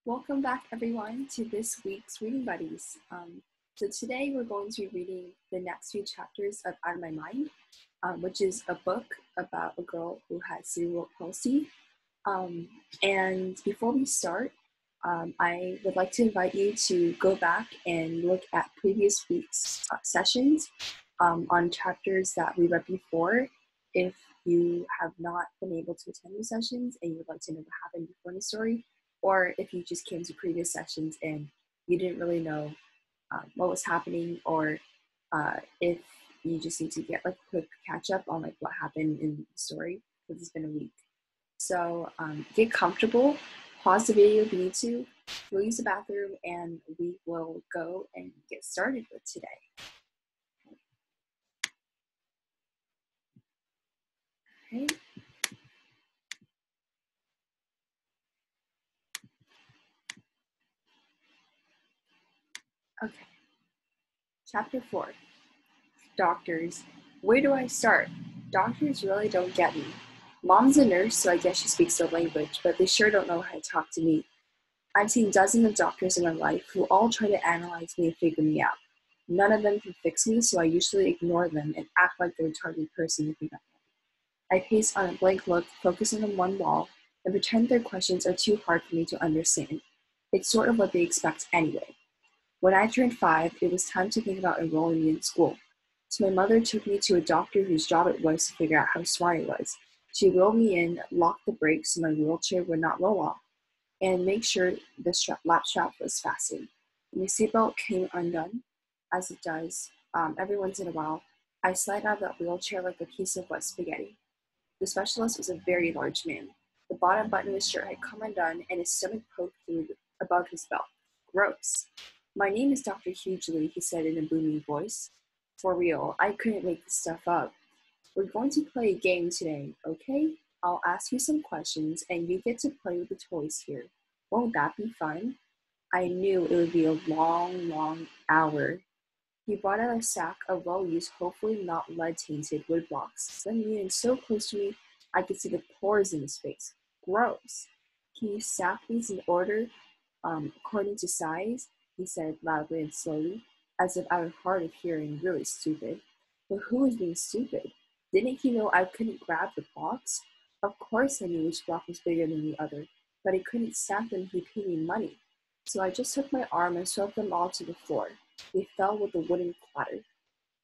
Welcome back, everyone, to this week's Reading Buddies. So today we're going to be reading the next few chapters of Out of My Mind, which is a book about a girl who has cerebral palsy. And before we start, I would like to invite you to go back and look at previous week's sessions on chapters that we read before. If you have not been able to attend the sessions and you would like to know what happened before the story, or if you just came to previous sessions and you didn't really know what was happening, or if you just need to get like a quick catch up on like what happened in the story, because it's been a week. So get comfortable, pause the video if you need to, go use the bathroom, and we will go and get started with today. Okay. Okay. Chapter 4. Doctors. Where do I start? Doctors really don't get me. Mom's a nurse, so I guess she speaks their language, but they sure don't know how to talk to me. I've seen dozens of doctors in my life who all try to analyze me and figure me out. None of them can fix me, so I usually ignore them and act like the retarded person looking at me. I pace on a blank look, focusing on one wall, and pretend their questions are too hard for me to understand. It's sort of what they expect anyway. When I turned 5, it was time to think about enrolling me in school. So my mother took me to a doctor whose job it was to figure out how smart I was. She wheeled me in, locked the brakes so my wheelchair would not roll off, and make sure the lap strap was fastened. My seatbelt came undone, as it does every once in a while. I slid out of that wheelchair like a piece of wet spaghetti. The specialist was a very large man. The bottom button of his shirt had come undone, and his stomach poked through above his belt. Gross. My name is Dr. Hughley, he said in a booming voice. For real, I couldn't make this stuff up. We're going to play a game today, okay? I'll ask you some questions, and you get to play with the toys here. Won't that be fun? I knew it would be a long hour. He brought out a sack of well-used, hopefully not lead-tainted wood blocks, then leaning so close to me I could see the pores in his face. Gross. Can you stack these in order, according to size? He said loudly and slowly, as if I were hard of hearing, really stupid. But who was being stupid? Didn't he know I couldn't grab the blocks? Of course I knew which block was bigger than the other, but I couldn't stack them if he paid me money. So I just took my arm and shoved them all to the floor. They fell with a wooden clatter.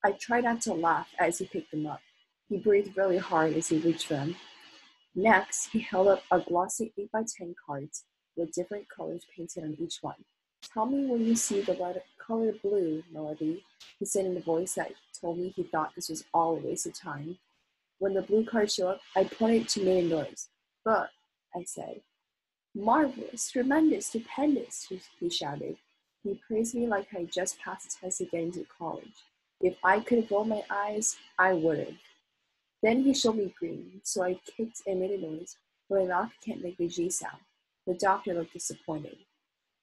I tried not to laugh as he picked them up. He breathed really hard as he reached for them. Next, he held up a glossy 8x10 cards with different colors painted on each one. Tell me when you see the color blue, Melody, he said in a voice that told me he thought this was all a waste of time. When the blue card showed up, I pointed to make a noise. But, I said. Marvelous, tremendous, stupendous, he shouted. He praised me like I had just passed the test to get into college. If I could have rolled my eyes, I would have. Then he showed me green, so I kicked and made a noise, but my mouth can't make the G sound. The doctor looked disappointed.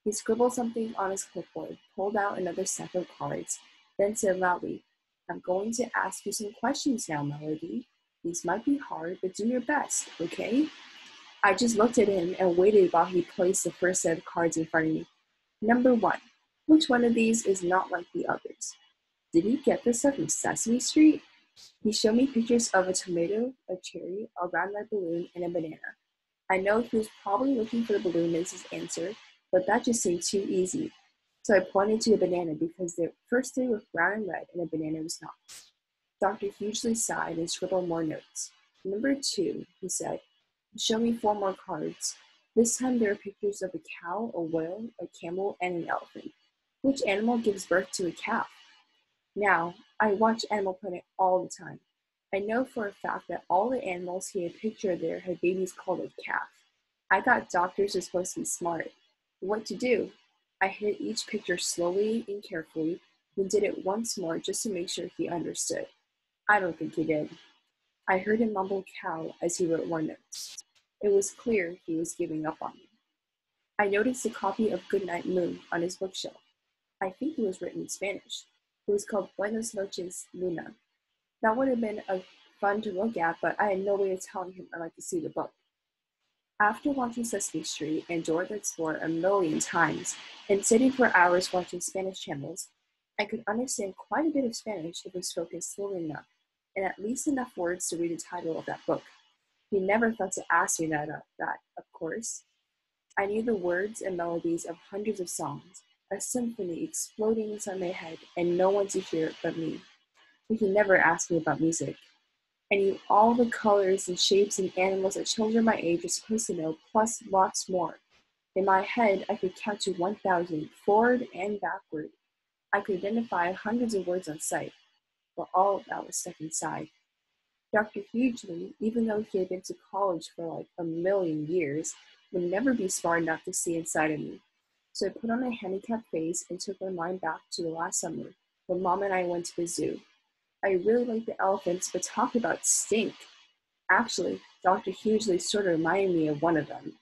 He scribbled something on his clipboard, pulled out another stack of cards, then said loudly, I'm going to ask you some questions now, Melody. These might be hard, but do your best, okay? I just looked at him and waited while he placed the first set of cards in front of me. Number 1. Which one of these is not like the others? Did he get this stuff from Sesame Street? He showed me pictures of a tomato, a cherry, a round red balloon, and a banana. I know he was probably looking for the balloon as his answer, but that just seemed too easy. So I pointed to a banana because the first three were brown and red, and a banana was not. Dr. Hughley sighed and scribbled more notes. Number 2, he said. Show me 4 more cards. This time there are pictures of a cow, a whale, a camel, and an elephant. Which animal gives birth to a calf? Now, I watch Animal Planet all the time. I know for a fact that all the animals he had pictured there had babies called a calf. I thought doctors were supposed to be smart. What to do? I hit each picture slowly and carefully, then did it once more just to make sure he understood. I don't think he did. I heard him mumble cow as he wrote more notes. It was clear he was giving up on me. I noticed a copy of Goodnight Moon on his bookshelf. I think it was written in Spanish. It was called Buenas noches, Luna. That would have been fun to look at, but I had no way of telling him I'd like to see the book. After watching Sesame Street and Dora the Explorer a million times and sitting for hours watching Spanish channels, I could understand quite a bit of Spanish if it was spoken slowly enough and at least enough words to read the title of that book. He never thought to ask me that, of course. I knew the words and melodies of hundreds of songs, a symphony exploding inside my head, and no one to hear it but me. But he never asked me about music. I knew all the colors and shapes and animals that children my age were supposed to know, plus lots more. In my head, I could count to 1,000, forward and backward. I could identify hundreds of words on sight, but all of that was stuck inside. Dr. Hughley, even though he had been to college for like a million years, would never be smart enough to see inside of me. So I put on my handicapped face and took my mind back to the last summer when Mom and I went to the zoo. I really liked the elephants, but talk about stink. Actually, Dr. Hughley sort of reminded me of one of them.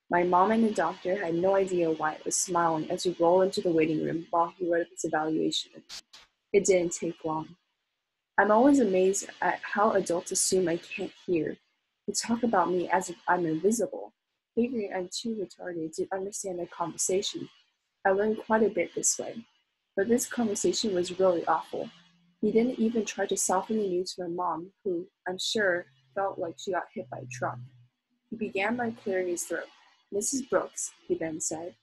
My mom and the doctor had no idea why I was smiling as we rolled into the waiting room while he wrote up his evaluation. It didn't take long. I'm always amazed at how adults assume I can't hear. They talk about me as if I'm invisible, figuring I'm too retarded to understand their conversation. I learned quite a bit this way. But this conversation was really awful. He didn't even try to soften the news for my mom, who, I'm sure, felt like she got hit by a truck. He began by clearing his throat. Mrs. Brooks, he then said,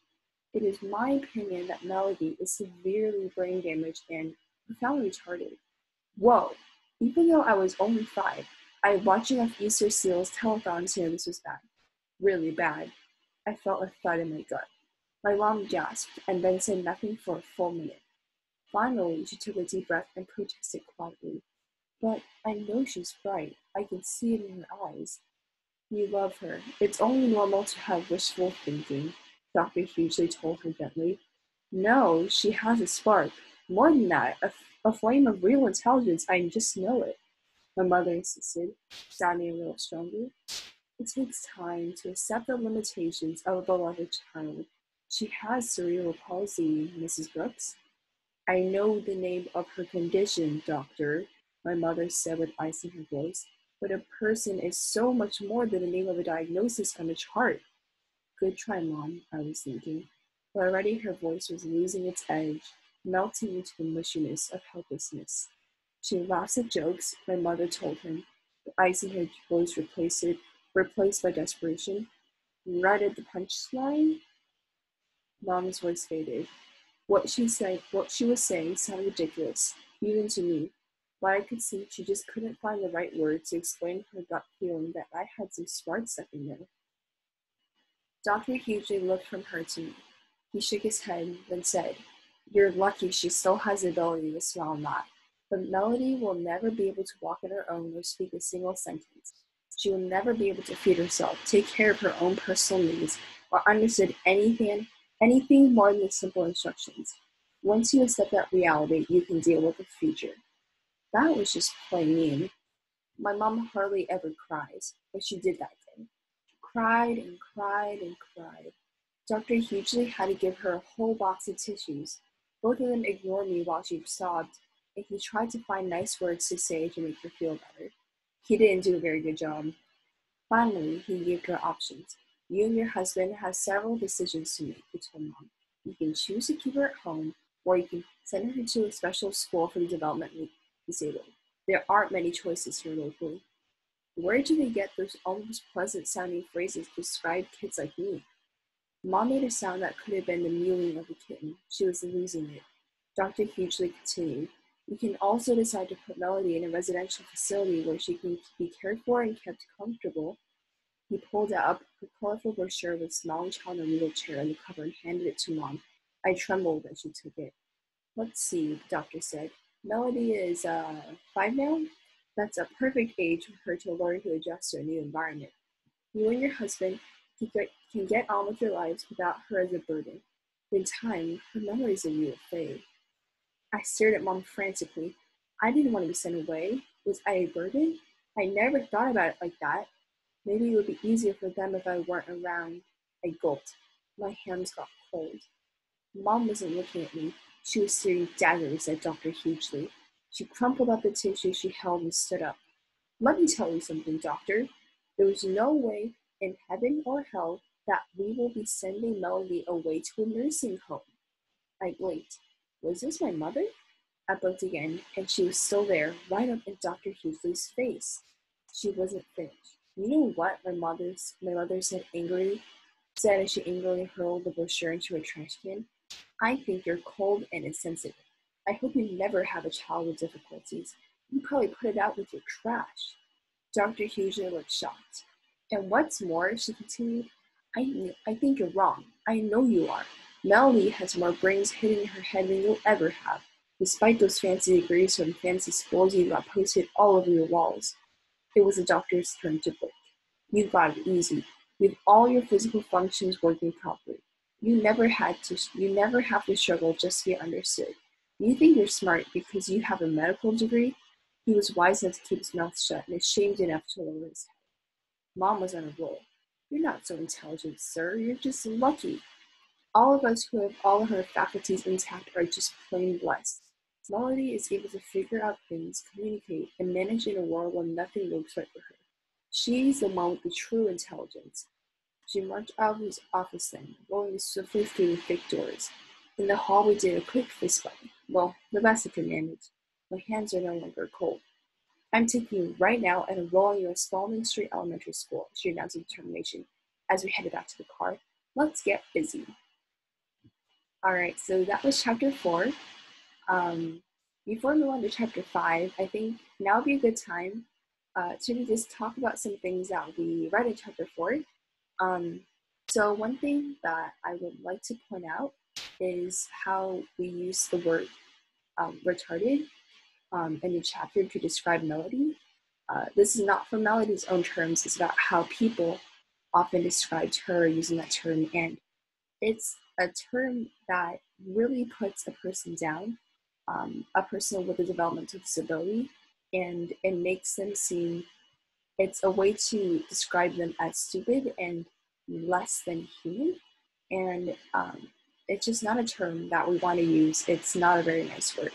it is my opinion that Melody is severely brain damaged and profoundly retarded. Whoa! Even though I was only 5, I had watched enough Easter Seals telethons to know this was bad. Really bad. I felt a thud in my gut. My mom gasped and then said nothing for a full minute. Finally, she took a deep breath and protested quietly. But I know she's bright. I can see it in her eyes. You love her. It's only normal to have wishful thinking, Dr. Hughley told her gently. No, she has a spark. More than that, a flame of real intelligence. I just know it, my mother insisted, sounding a little stronger. It takes time to accept the limitations of a beloved child. She has cerebral palsy, Mrs. Brooks. I know the name of her condition, doctor, my mother said with ice in her voice, but a person is so much more than the name of a diagnosis on a chart. Good try, Mom, I was thinking, but already her voice was losing its edge, melting into the mushiness of helplessness. She laughs at jokes, my mother told him, the ice in her voice replaced by desperation. Right at the punchline, Mom's voice faded. What she was saying sounded ridiculous, even to me, but I could see she just couldn't find the right words to explain her gut feeling that I had some smart stuff in there. Dr. Hughley looked from her to me. He shook his head, then said, You're lucky she still has the ability to smell not. But Melody will never be able to walk on her own or speak a single sentence. She will never be able to feed herself, take care of her own personal needs, or understand anything more than simple instructions. Once you accept that reality, you can deal with the future. That was just plain mean. My mom hardly ever cries, but she did that day. She cried and cried and cried. Dr. Hughley had to give her a whole box of tissues. Both of them ignored me while she sobbed, and he tried to find nice words to say to make her feel better. He didn't do a very good job. Finally, he gave her options. You and your husband have several decisions to make, he told Mom. You can choose to keep her at home, or you can send her to a special school for the developmentally disabled. There aren't many choices here locally. Where do they get those almost pleasant-sounding phrases to describe kids like me? Mom made a sound that could have been the mewing of a kitten. She was losing it. Dr. Hughley continued. You can also decide to put Melody in a residential facility where she can be cared for and kept comfortable. He pulled out a colorful brochure with a smiling child in a wheelchair on the cover and handed it to Mom. I trembled as she took it. Let's see, the doctor said. Melody is 5 now? That's a perfect age for her to learn to adjust to a new environment. You and your husband can get on with your lives without her as a burden. In time, her memories of you will fade. I stared at Mom frantically. I didn't want to be sent away. Was I a burden? I never thought about it like that. Maybe it would be easier for them if I weren't around. I gulped. My hands got cold. Mom wasn't looking at me. She was staring daggers at Dr. Hughley. She crumpled up the tissue she held and stood up. Let me tell you something, doctor. There was no way in heaven or hell that we will be sending Melody away to a nursing home. I blinked. Was this my mother? I blinked again, and she was still there, right up in Dr. Hughley's face. She wasn't finished. You know what? My mother said as she angrily hurled the brochure into a trash can. I think you're cold and insensitive. I hope you never have a child with difficulties. You probably put it out with your trash. Dr. Hughley looked shocked. And what's more, she continued, I think you're wrong. I know you are. Melody has more brains hidden in her head than you'll ever have, despite those fancy degrees from fancy schools you got posted all over your walls. It was the doctor's turn to blink. You've got it easy. You have all your physical functions working properly. You never have to struggle just to get understood. You think you're smart because you have a medical degree? He was wise enough to keep his mouth shut and ashamed enough to lower his head. Mom was on a roll. You're not so intelligent, sir. You're just lucky. All of us who have all of her faculties intact are just plain blessed. Melody is able to figure out things, communicate, and manage in a world where nothing works right for her. She's the one with the true intelligence. She marched out of his office then, rolling swiftly through the thick doors. In the hall we did a quick fist bump. Well, the best I could manage. My hands are no longer cold. I'm taking you right now and enrolling you at Spalding Street Elementary School, she announced with determination. As we headed back to the car, let's get busy. Alright, so that was chapter 4. Before we move on to chapter 5, I think now would be a good time to just talk about some things that we read in chapter 4. So one thing that I would like to point out is how we use the word retarded in the chapter to describe Melody. This is not from Melody's own terms, it's about how people often described her using that term, and it's a term that really puts a person down, a person with a developmental disability, and it makes them seem, it's a way to describe them as stupid and less than human, and it's just not a term that we want to use. It's not a very nice word.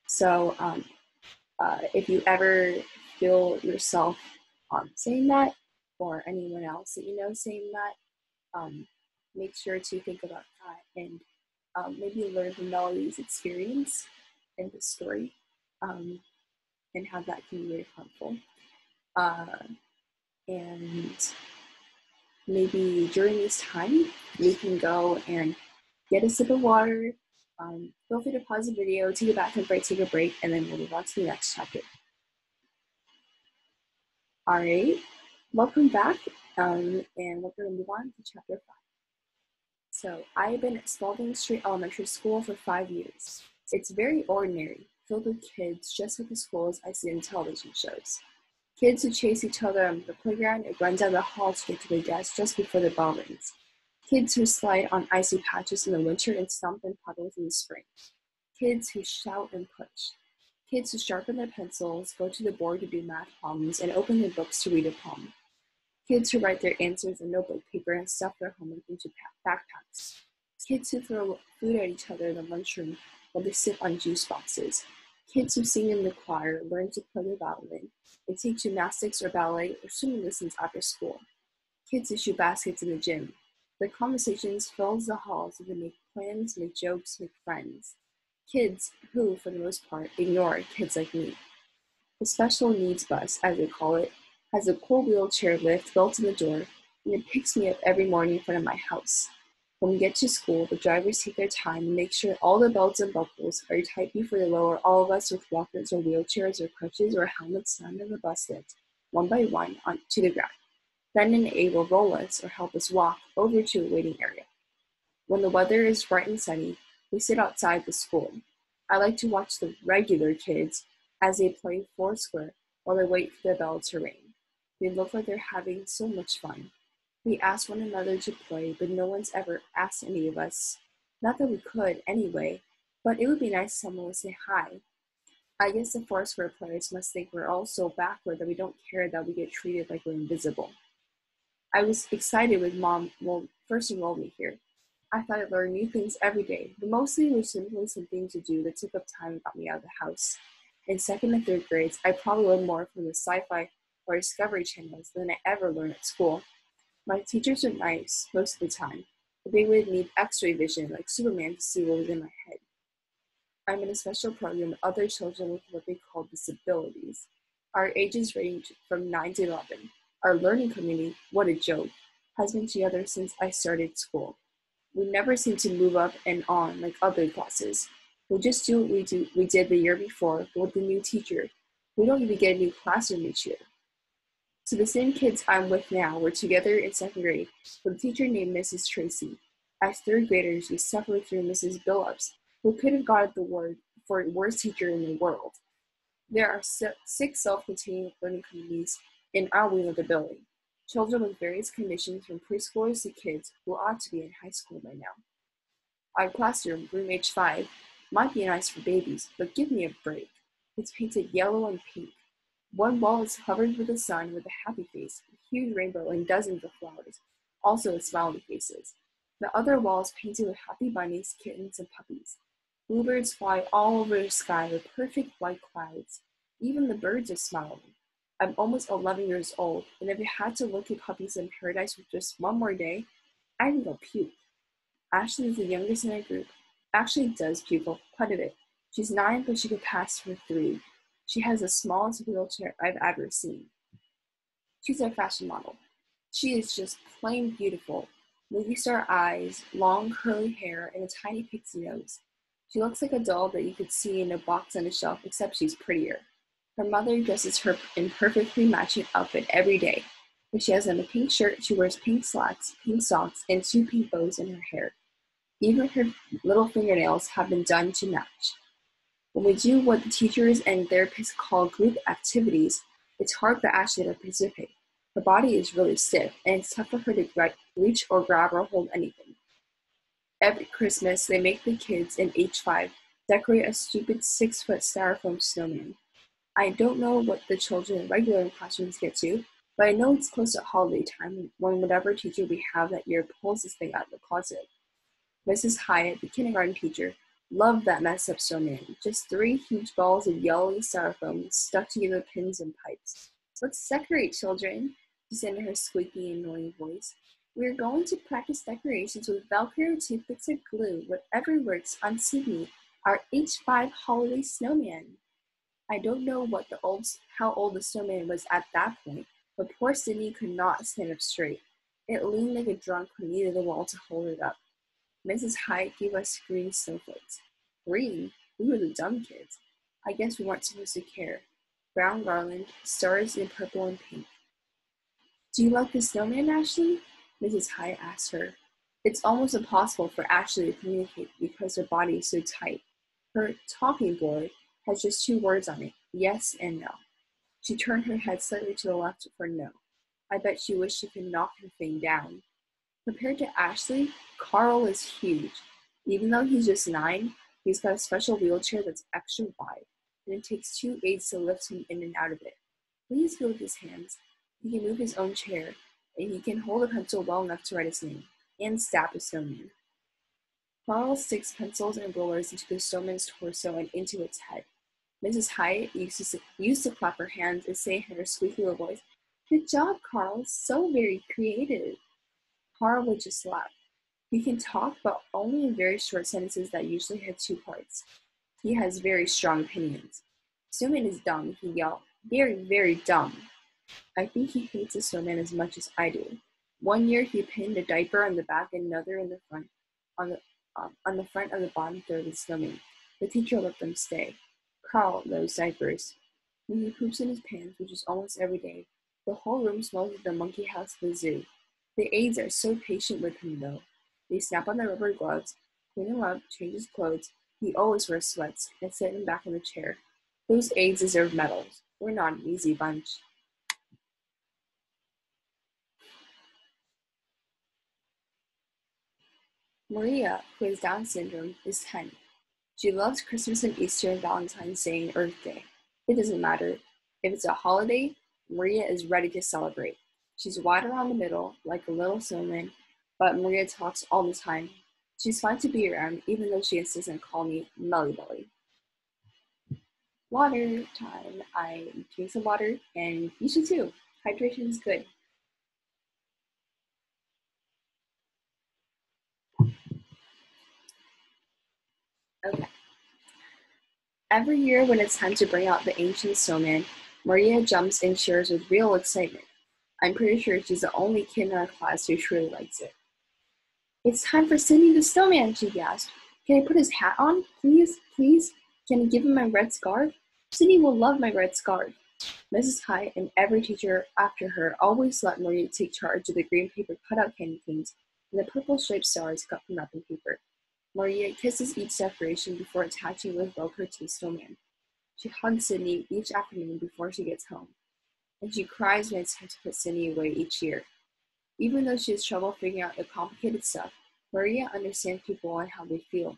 So if you ever feel yourself saying that, or anyone else that you know saying that, make sure to think about that and maybe learn from Melody's experience in the story, and how that can be very harmful. And maybe during this time, you can go and get a sip of water, feel free to pause the video, take a bathroom break, take a break, and then we'll move on to the next chapter. All right, welcome back, and we're going to move on to chapter 5. So, I've been at Spalding Street Elementary School for 5 years. It's very ordinary, filled with kids just like the schools I see in television shows. Kids who chase each other on the playground and run down the hall to get to their desks just before the bell rings. Kids who slide on icy patches in the winter and stomp in puddles in the spring. Kids who shout and push. Kids who sharpen their pencils, go to the board to do math problems, and open their books to read a poem. Kids who write their answers in notebook paper and stuff their homework into backpacks. Kids who throw food at each other in the lunchroom while they sip on juice boxes. Kids who sing in the choir, learn to play the violin, and take gymnastics or ballet or swimming lessons after school. Kids who shoot baskets in the gym. Their conversations fills the halls as they make plans, make jokes, make friends. Kids who, for the most part, ignore kids like me. The special needs bus, as they call it, has a cool wheelchair lift built in the door, and it picks me up every morning in front of my house. When we get to school, the drivers take their time and make sure all the belts and buckles are tight before they lower all of us with walkers or wheelchairs or crutches or helmets down in the bus lift, one by one, onto the ground. Then an aide will roll us or help us walk over to a waiting area. When the weather is bright and sunny, we sit outside the school. I like to watch the regular kids as they play foursquare while they wait for the bell to ring. They look like they're having so much fun. We ask one another to play, but no one's ever asked any of us. Not that we could, anyway, but it would be nice if someone would say hi. I guess the foursquare players must think we're all so backward that we don't care that we get treated like we're invisible. I was excited when Mom first enrolled me here. I thought I'd learn new things every day, but mostly it was simply something to do that took up time and got me out of the house. In second and third grades, I probably learned more from the sci-fi or Discovery channels than I ever learned at school. My teachers are nice most of the time, but they would need x-ray vision like Superman to see what was in my head. I'm in a special program with other children with what they call disabilities. Our ages range from 9 to 11. Our learning community, what a joke, has been together since I started school. We never seem to move up and on like other classes. We just do what we did the year before, but with the new teacher. We don't even get a new classroom each year. So the same kids I'm with now were together in second grade with a teacher named Mrs. Tracy. As third graders, we suffered through Mrs. Billups, who could have got the award for worst teacher in the world. There are 6 self-contained learning communities in our wing of the building. Children with various conditions from preschoolers to kids who ought to be in high school by now. Our classroom, room H5, might be nice for babies, but give me a break. It's painted yellow and pink. One wall is covered with a sun with a happy face, a huge rainbow and dozens of flowers, also with smiley faces. The other wall is painted with happy bunnies, kittens, and puppies. Bluebirds fly all over the sky with perfect white clouds. Even the birds are smiling. I'm almost 11 years old, and if I had to look at puppies in paradise for just one more day, I think I'll puke. Ashley is the youngest in our group. Actually does puke quite a bit. She's 9, but she could pass for 3. She has the smallest wheelchair I've ever seen. She's a fashion model. She is just plain beautiful. Movie star eyes, long curly hair, and a tiny pixie nose. She looks like a doll that you could see in a box on a shelf, except she's prettier. Her mother dresses her in perfectly matching outfit every day. If she has on a pink shirt, she wears pink slacks, pink socks, and 2 pink bows in her hair. Even her little fingernails have been done to match. When we do what the teachers and therapists call group activities, it's hard for Ashley to participate. Her body is really stiff, and it's tough for her to reach or grab or hold anything. Every Christmas, they make the kids in H5 decorate a stupid 6-foot styrofoam snowman. I don't know what the children in regular classrooms get to, but I know it's close to holiday time when whatever teacher we have that year pulls this thing out of the closet. Mrs. Hyatt, the kindergarten teacher, loved that messed up snowman. Just 3 huge balls of yellowy styrofoam stuck together with pins and pipes. Let's decorate, children, she said in her squeaky, annoying voice. We're going to practice decorations with Velcro, toothpicks, or glue, whatever works on Sydney, our H5 holiday snowman. I don't know how old the snowman was at that point, but poor Sydney could not stand up straight. It leaned like a drunk who needed the wall to hold it up. Mrs. Hyde gave us green snowflakes. Green? We were the dumb kids. I guess we weren't supposed to care. Brown garland, stars in purple and pink. Do you like the snowman, Ashley? Mrs. Hyde asked her. It's almost impossible for Ashley to communicate because her body is so tight. Her talking board has just 2 words on it, yes and no. She turned her head slightly to the left for no. I bet she wished she could knock her thing down. Compared to Ashley, Carl is huge. Even though he's just 9, he's got a special wheelchair that's extra wide, and it takes 2 aides to lift him in and out of it. Please feel with his hands. He can move his own chair, and he can hold a pencil well enough to write his name, and stab a snowman. Carl sticks pencils and rollers into the snowman's torso and into its head. Mrs. Hyatt used to clap her hands and say in her squeaky little voice, "Good job, Carl, so very creative." Carl would just laugh. He can talk, but only in very short sentences that usually have 2 parts. He has very strong opinions. Snowman is dumb, he yelled. Very, very dumb. I think he hates the snowman as much as I do. One year he pinned a diaper on the back and another in the front, on the front of the bottom third of the snowman. The teacher let them stay. Carl loves diapers. When he poops in his pants, which is almost every day, the whole room smells like the monkey house at the zoo. The aides are so patient with him, though. They snap on their rubber gloves, clean him up, change his clothes. He always wears sweats, and sit him back in the chair. Those aides deserve medals. We're not an easy bunch. Maria, who has Down syndrome, is 10. She loves Christmas and Easter and Valentine's Day and Earth Day. It doesn't matter. If it's a holiday, Maria is ready to celebrate. She's wide around the middle, like a little snowman, but Maria talks all the time. She's fun to be around, even though she insists on calling me Melly Belly. Water time. I drink some water, and you should too. Hydration is good. Okay. Every year when it's time to bring out the ancient snowman, Maria jumps and cheers with real excitement. I'm pretty sure she's the only kid in our class who truly likes it. It's time for Sydney the snowman, she gasped. Can I put his hat on? Please, please? Can I give him my red scarf? Sydney will love my red scarf. Mrs. Hyde and every teacher after her always let Maria take charge of the green paper cutout candy canes and the purple striped stars cut from wrapping paper. Maria kisses each decoration before attaching with Velcro to the snowman. She hugs Sydney each afternoon before she gets home, and she cries when it's time to put Sydney away each year. Even though she has trouble figuring out the complicated stuff, Maria understands people and how they feel.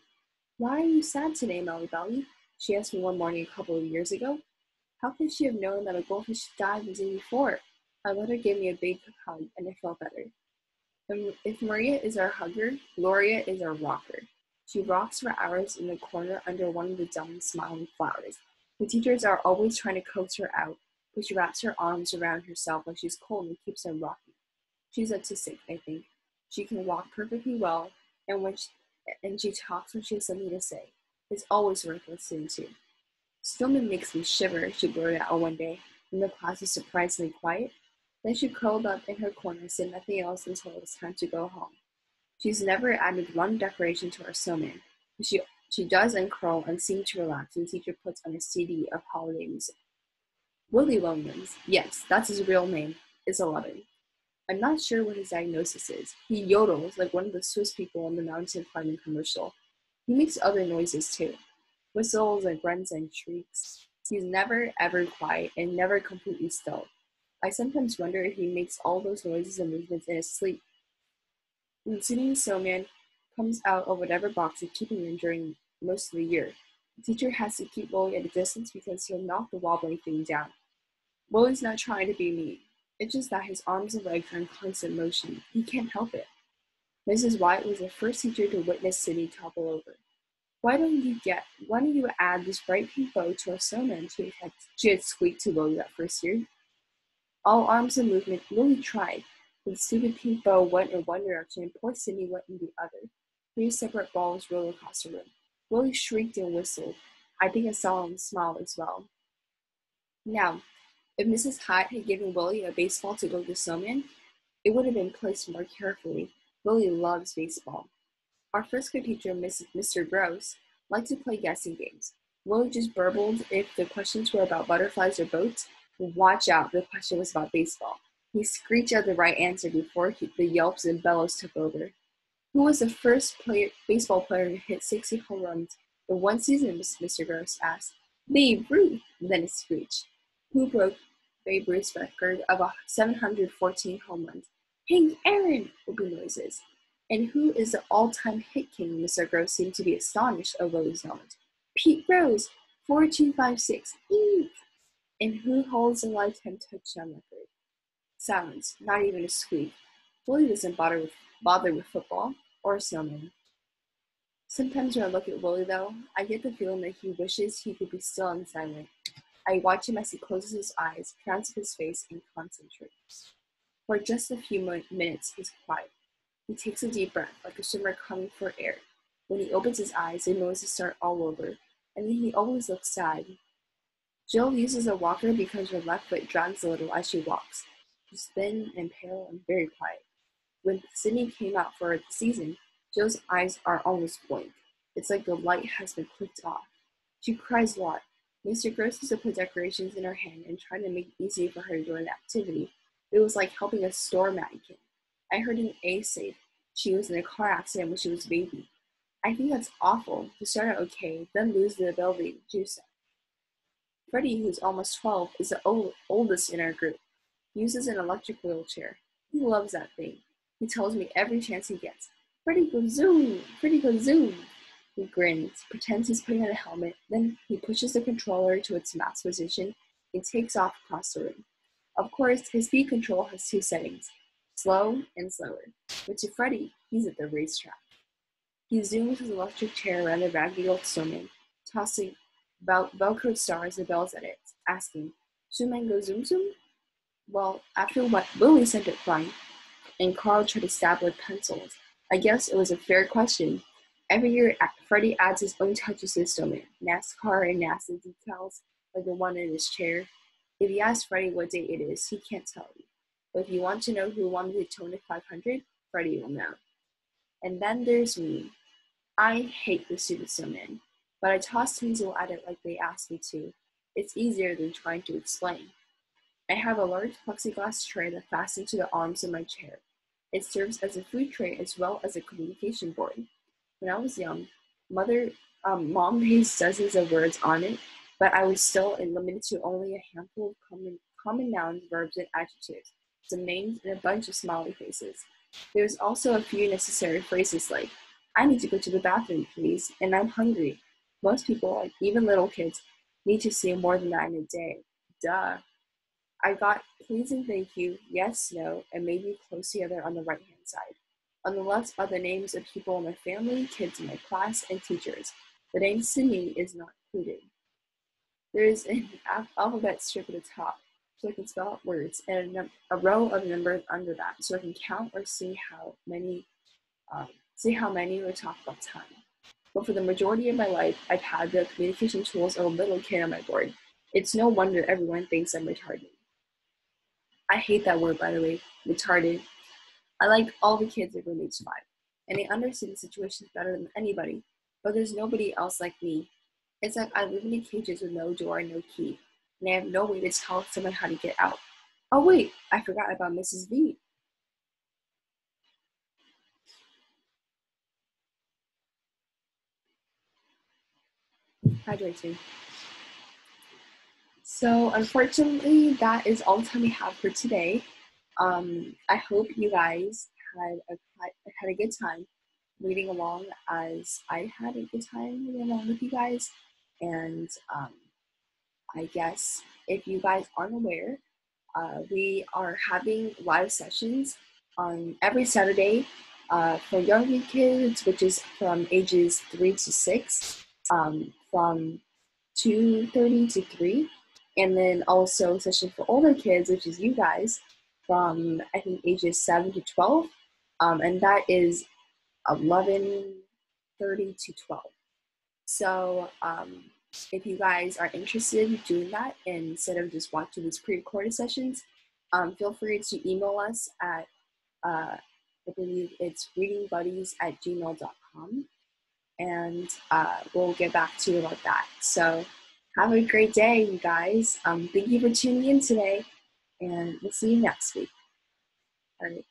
Why are you sad today, Melly Belly? She asked me one morning a couple of years ago. How could she have known that a goldfish died the day before? I let her give me a big hug, and I felt better. And if Maria is our hugger, Gloria is our rocker. She rocks for hours in the corner under one of the dumb smiling flowers. The teachers are always trying to coax her out, but she wraps her arms around herself like she's cold and keeps on rocking. She's autistic, I think. She can walk perfectly well, and she talks when she has something to say. It's always worth listening to. Snowman makes me shiver, she blurted out one day, when the class was surprisingly quiet. Then she curled up in her corner, said nothing else until it was time to go home. She's never added one decoration to our snowman, but she does uncurl and seem to relax when the teacher puts on a CD of holiday music. Willie Williams, yes, that's his real name, is 11. I'm not sure what his diagnosis is. He yodels like one of the Swiss people in the mountain climbing commercial. He makes other noises too. Whistles and grunts and shrieks. He's never ever quiet and never completely still. I sometimes wonder if he makes all those noises and movements in his sleep. When Sydney the snowman comes out of whatever box is keeping him during most of the year, the teacher has to keep Willie at a distance because he'll knock the wobbling thing down. Willie's not trying to be mean. It's just that his arms and legs are in constant motion. He can't help it. Mrs. White was the first teacher to witness Sydney topple over. Why don't you add this bright pink bow to our snowman? She had squeaked to Willie that first year. All arms and movement, Willie tried, but the stupid pink bow went in one direction and poor Sydney went in the other. 3 separate balls rolled across the room. Willie shrieked and whistled. I think I saw him smile as well. Now, if Mrs. Hyde had given Willie a baseball to go to the snowman, it would have been placed more carefully. Willie loves baseball. Our first grade teacher, Mr. Gross, liked to play guessing games. Willie just burbled if the questions were about butterflies or boats. Watch out, the question was about baseball. He screeched out the right answer before the yelps and bellows took over. Who was the first baseball player to hit 60 home runs in one season, Mr. Gross asked. Babe Ruth, then a screech. Who broke Babe Ruth's record of 714 home runs? Hank Aaron, would be noises. And who is the all-time hit king? Mr. Gross seemed to be astonished at Willie's knowledge. Pete Rose, 4256. Eek! And who holds the lifetime touchdown record? Silence, not even a squeak. Willie doesn't bother with football or snowman. Sometimes when I look at Willie, though, I get the feeling that he wishes he could be still and silent. I watch him as he closes his eyes, frowns up his face, and concentrates. For just a few minutes, he's quiet. He takes a deep breath, like a swimmer coming for air. When he opens his eyes, the noises start all over, and then he always looks sad. Jill uses a walker because her left foot drags a little as she walks. She's thin and pale and very quiet. When Sydney came out for the season, Jill's eyes are almost blank. It's like the light has been clicked off. She cries a lot. Mr. Gross used to put decorations in her hand and tried to make it easy for her to join the activity. It was like helping a store mannequin. I heard an aide say she was in a car accident when she was a baby. I think that's awful, to start out okay, then lose the ability to do so. Freddie, who's almost 12, is the oldest in our group. He uses an electric wheelchair. He loves that thing. He tells me every chance he gets, Freddie, go zoom! Freddie, go zoom! He grins, pretends he's putting on a helmet, then he pushes the controller to its max position and takes off across the room. Of course, his speed control has 2 settings, slow and slower. But to Freddie, he's at the racetrack. He zooms his electric chair around the raggedy old snowman, tossing Velcro stars and bells at it, asking, Snowman go zoom zoom? Well, after what Willie sent it flying, and Carl tried to stab with pencils, I guess it was a fair question. Every year, Freddie adds his own touches to the snowman, NASCAR and NASA decals, like the one in his chair. If you ask Freddie what day it is, he can't tell you. But if you want to know who won the Daytona 500, Freddie will know. And then there's me. I hate the stupid snowman, but I toss tinsel at it like they asked me to. It's easier than trying to explain. I have a large plexiglass tray that fastens to the arms of my chair. It serves as a food tray as well as a communication board. When I was young, mom based dozens of words on it, but I was still limited to only a handful of common nouns, verbs, and adjectives, some names, and a bunch of smiley faces. There was also a few necessary phrases like, I need to go to the bathroom, please, and I'm hungry. Most people, like even little kids, need to say more than that in a day. Duh. I got please and thank you, yes, no, and maybe close together on the right-hand side. On the left are the names of people in my family, kids in my class, and teachers. The name Sydney is not included. There is an alphabet strip at the top, so I can spell out words, and a row of numbers under that, so I can count or see how many we talk about time. But for the majority of my life, I've had the communication tools of a little kid on my board. It's no wonder everyone thinks I'm retarded. I hate that word, by the way, retarded. I like all the kids at room age 5, and they understand the situations better than anybody, but there's nobody else like me. It's like I live in cages with no door and no key, and I have no way to tell someone how to get out. Oh wait, I forgot about Mrs. V. Hydration. So unfortunately, that is all the time we have for today. I hope you guys had a good time reading along as I had a good time reading along with you guys. And I guess if you guys aren't aware, we are having live sessions on every Saturday for younger kids, which is from ages 3 to 6, from 2:30 to 3. And then also a session for older kids, which is you guys, from I think ages 7 to 12. And that is 11:30 to 12. So if you guys are interested in doing that instead of just watching these pre-recorded sessions, feel free to email us at, I believe it's readingbuddies@gmail.com, and we'll get back to you about that. So have a great day, you guys. Thank you for tuning in today, and we'll see you next week. All right.